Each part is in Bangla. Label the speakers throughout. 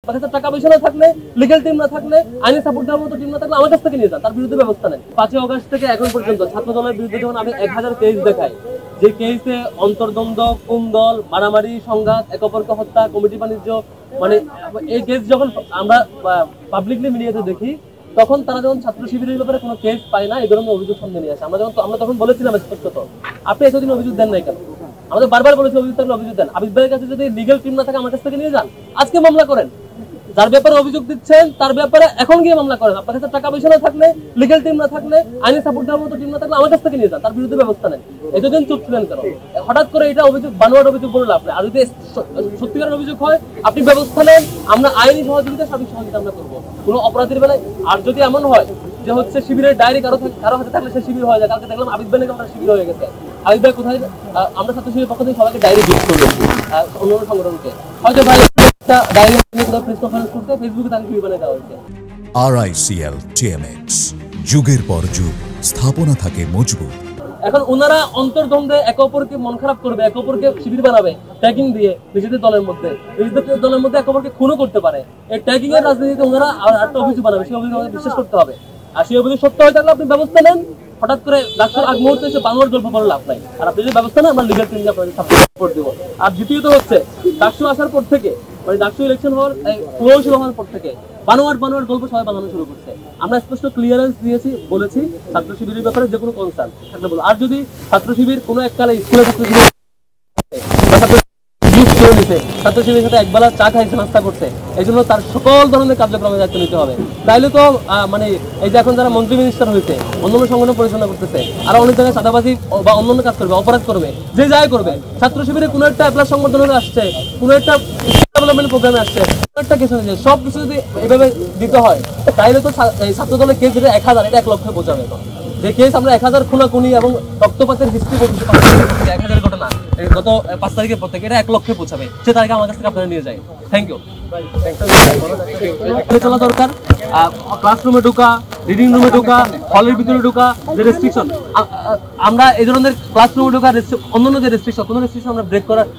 Speaker 1: আপনার কাছে টাকা পয়সা না থাকলে, লিগ্যাল টিম না থাকলে, আইনি সাপোর্ট দেওয়ার মতো টিম না থাকলে আমার কাছ থেকে নিয়ে যান, তার বিরুদ্ধে ব্যবস্থা নেন। 5 আগস্ট থেকে এখন পর্যন্ত ছাত্র দলের বিরুদ্ধে যখন আমি 1000 কেস দেখাই, যে কেসে অন্তর্দ্বন্দ্ব, কুন্দল, মারামারি, সংঘাত, এক অপরকে হত্যা, কমিটি বাণিজ্য, মানে এই কেস যখন আমরা পাবলিকলি মিডিয়াতে দেখি, তখন তারা যখন ছাত্র শিবিরের ব্যাপারে কোনো কেস পায় না, এই ধরনের অভিযোগ সামনে নিয়ে আসে। আমরা তখন বলেছিলাম স্পষ্টত, আপনি এতদিন অভিযোগ দেন নাই কেন? আমাদের বারবার বলেছি অভিযোগ থাকলে অভিযোগ দেন। আবিদ ভাইয়ের কাছে যদি লিগ্যাল টিম না থাকে আমার কাছ থেকে নিয়ে যান, আজকে মামলা করেন। যার ব্যাপারে অভিযোগ দিচ্ছেন তার ব্যাপারে এখন গিয়ে মামলা করেন। আপনার কাছে টাকা পয়সা না থাকলে, লিগ্যাল টিম না থাকলে, আইনি সাপোর্ট দেওয়ার মতো টিম না থাকলে আমার কাছ থেকে নিয়ে যান, তার বিরুদ্ধে ব্যবস্থা নেন। এতদিন চুপ ছিলেন কেন? হঠাৎ করে এটা অভিযোগ, বানোয়াট অভিযোগ বললে আপনি, আর যদি সত্যিকারের অভিযোগ হয় আপনি ব্যবস্থা নেন, আমরা আইনি সহযোগিতা, সার্বিক সহযোগিতা আমরা করবো কোনো অপরাধীর বেলায়। আর যদি এমন হয় যে হচ্ছে শিবিরের ডায়েরি কারো হাতে থাকলে সে শিবির হয়ে যায়, কালকে দেখলাম আবিদ ভাই নাকি আমরা শিবির হয়ে গেছে। আবিদ ভাই কোথায়? আমরা ছাত্র শিবিরের পক্ষ থেকে সবাইকে ডায়েরি গিফট করবো অন্যান্য সংগঠনকে, হয়তো ভাই
Speaker 2: RICL TMX, যুগের পর যুগ স্থাপনা থাকে মজবুত।
Speaker 1: এখন ওনারা অন্তর্দ্বন্দ্বে একে অপরকে মন খারাপ করবে, একে অপরকে শিবির বানাবে ট্যাগিং দিয়ে, নিজেদের দলের মধ্যে একে অপরকে খুনও করতে পারে। এই ট্যাগিং এর রাজনীতিতে ওনারা একটা অভিযোগ বানাবে, সেই অভিযোগ আমাদের বিশ্বাস করতে হবে। আর সেই অভিযোগ সত্য হয়ে থাকলে আপনি ব্যবস্থা নেন। হঠাৎ করে ডাক্তার আগ মুহূর্তে এসে বানোয়ার গল্প করে লাভ নাই। আর আপনি যদি ব্যবস্থা নেন, আমরা লিগ্যাল টিম আপনাদের সাপোর্ট দেবো। আর দ্বিতীয়ত হচ্ছে ডাকসু আসার পর থেকে, মানে ডাকসু ইলেকশন হওয়ার শুরু হওয়ার পর থেকে বানোয়ার গল্প সবাই বানানো শুরু করছে। আমরা স্পষ্ট ক্লিয়ারেন্স দিয়েছি, বলেছি ছাত্র শিবিরের ব্যাপারে যে কোনো কনসার্ন থাকলে বলো। আর যদি ছাত্র শিবির কোনো এককালে স্কুলে ছাত্র শিবির ছাত্র শিবিরের সাথে একবেলা চা খাইছে, নাস্তা করছে, এই জন্য তার সকল ধরনের কার্যক্রমে দায়িত্ব নিতে হবে। তাইলে তো মানে এই যে এখন যারা মন্ত্রী মিনিস্টার হয়েছে, অন্যান্য সংগঠন পরিচালনা করতেছে, আর অনেক জায়গায় চাঁদাবাজি বা অন্যান্য কাজ করবে, অপরাধ করবে, যে যাই করবে, ছাত্র শিবিরে কোনো একটা অ্যাপ্লাস সংগঠনে আসছে, কোনো একটা ডেভেলপমেন্ট প্রোগ্রামে আসছে, একটা কেস হয়েছে, সব কিছু যদি এভাবে দিতে হয়, তাইলে তো ছাত্র দলের কেস যেটা 1000, এটা 1 লক্ষে পৌঁছাবে। যে কেস আমরা 1000 খুনাখুনি এবং রক্তপাতের হিস্ট্রি বলছি, 1000 ঘটনা গত 5 তারিখের পর থেকে, এটা 1 লক্ষে পৌঁছাবে। সে তারিখে আমার কাছ থেকে আপনারা নিয়ে যায়। Thank you. চলা দরকার, ক্লাসরুমে ঢোকা, রিডিং রুমে ঢোকা, হলের ভিতরে ঢোকা, যে রেস্ট্রিকশন আমরা এই ধরনের ক্লাসরুমে ঢোকা, অন্যান্য যে রেস্ট্রিকশন, কোনো রেস্ট্রিকশন আমরা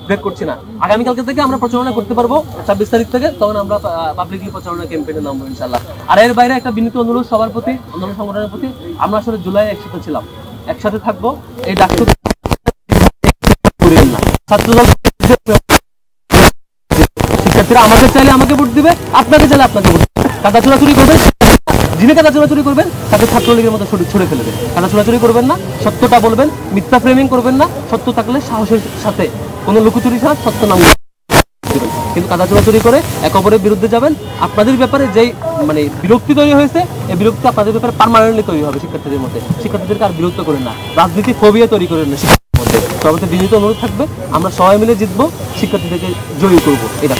Speaker 1: ব্রেক করছি না। আগামীকালকে থেকে আমরা প্রচারণা করতে পারবো, 26 তারিখ থেকে, তখন আমরা পাবলিকলি প্রচারণা ক্যাম্পেইনে নামবো ইনশাআল্লাহ। আর এর বাইরে একটা বিনীত অনুরোধ সবার প্রতি, অন্যান্য সংগঠনের প্রতি, আমরা আসলে জুলাই একসাথে ছিলাম, একসাথে থাকবো। এই ডাক্তার না, ছাত্রদল শিক্ষার্থীরা আমাকে চাইলে আমাকে ভোট দিবে, আপনাকে চাইলে আপনাকে ভোট দিবে। কাদা চোরাচুরি করবেন, যিনি কাদা চোরাচুরি করবেন তাকে ছাত্রলীগের মতো ছুড়ে ফেলে দেবে। কাদা চোরাচুরি করবেন না, সত্যটা বলবেন, মিথ্যা ফ্রেমিং করবেন না, সত্য থাকলে সাহসের সাথে, কোনো লুকোচুরি ছাড়া সত্য নাম দিবেন। কিন্তু কাদা চোরাচুরি করে এক অপরের বিরুদ্ধে যাবেন, আপনাদের ব্যাপারে যেই মানে বিরক্তি তৈরি হয়েছে, এই বিরক্তি আপনাদের ব্যাপারে পার্মানেন্টলি তৈরি হবে শিক্ষার্থীদের মধ্যে। শিক্ষার্থীদেরকে আর বিরক্ত করেন না, রাজনীতি ফোবিয়া তৈরি করেন না শিক্ষার্থীদের মধ্যে। সবাই বিনীত অনুরোধ থাকবে, আমরা সবাই মিলে জিতবো, শিক্ষার্থীদেরকে জয়ী করবো। এটা